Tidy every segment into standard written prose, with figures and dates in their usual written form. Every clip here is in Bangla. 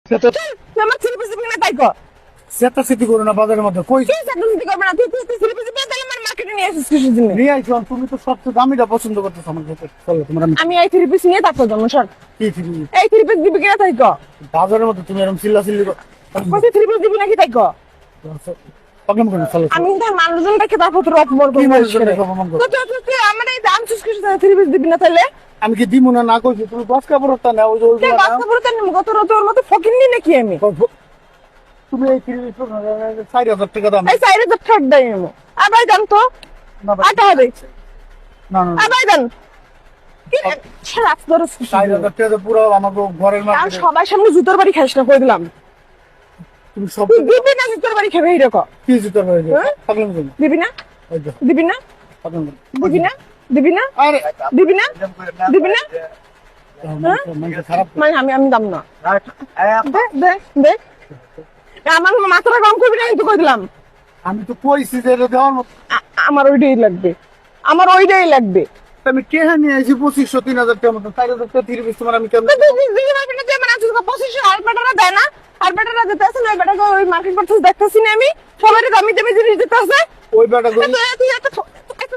আমার থ্রি পিস দিবি না তাই কর। সেটা সিটি করো না বাজারের মধ্যে কই কি সেটা দিতে করবে না, তুই থ্রি পিস দিবি তাহলে আমার মার্কেটে নিয়ে আসিস কিসের জন্য? নিয়ে আইছো তুমি তো সবচেয়ে দামিটা পছন্দ করতেছো আমার কাছে চলো তোমার আমি এই থ্রি পিস নিয়ে তারপর জন্ম সর। কি থ্রি এই থ্রি পিস দিবি কিনা তাই কর। বাজারের মধ্যে তুমি এরকম চিল্লা চিল্লি কত থ্রি পিস দিবি নাকি তাই কর। প্রবলেম করো চলো আমি তার মানুষজনটাকে তারপর তোর অপমান কি করবো। মানুষজনটাকে অপমান করবো? তুই আমার এই দাম চুজ কিছু থ্রি পিস দিবি না তাহলে? আমি কি দিমু না কইছি তুমি দশ কাপড়টা নাও ওই যে তুই ওইগুলো নাও। বাচ্চা পড়তে নেবো কত তোর মতো ফকির নি নাকি আমি? তুমি এই থ্রি 4,000 টাকা দাম এই সাইডে তো ঠক দেয় নেবো। আবার জান তো না ভাই, আটা হবে। না না আবার জান কি ছাড়া তোর 4,000 টাকা পুরো আমাকে ঘরের আর মার্কেটে সবার সামনে জুতোর বাড়ি খাইস না কই দিলাম। তুমি সব তুই দিবি না জুতোর বাড়ি খাবে এইরকম? কি জুতো হয়ে যায় হ্যাঁ? প্রবলেম করো দিবি না ওই যে দিবি না প্রবলেম করো দিবি না দিবি না আরে দিবি না দিবি না মানে খারাপ মানে আমি দাম না দে দে দে আমার মাথাটা গরম করবি না কিন্তু কই দিলাম। আমি তো কইছি যে এটা দেওয়ার মতো আমার ওইটাই লাগবে, আমার ওইটাই লাগবে। আমি কেহা নিয়ে আইছি 2,500-3,000 টাকা মতো 4,000 টাকা 3 পিস তোমার আমি কেমন দিদি পারবি না যে মানে আজকে 25 আর বেটারা দেয় না, আর বেটারা দিতে আছে না, বেটাকে ওই মার্কেট করতে দেখতেছি না আমি সবাই দামি দামি জিনিস দিতে আছে। ওই বেটা কই তুই এত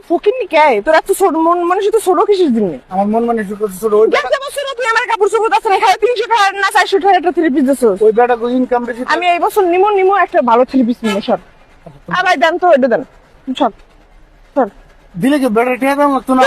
ফকির নি কে তোর এত ছোট মন মানুষ তো ছোট কিসের জন্য? আমার মন মানে শুরু করছে ছোট ওই বেটা দেখতে বছর তুই আমার কাপড় চোপড় আছে না খায় 300 টাকা না 400 টাকা একটা থ্রি পিস দিছিস। ওই বেটা কই ইনকাম বেশি আমি এই বছর নিমো একটা ভালো থ্রি পিস নিমো সর। আবার দেন তো এটা দেন সর সর। দিলে কি বেটা টাকা দাম লাগতো না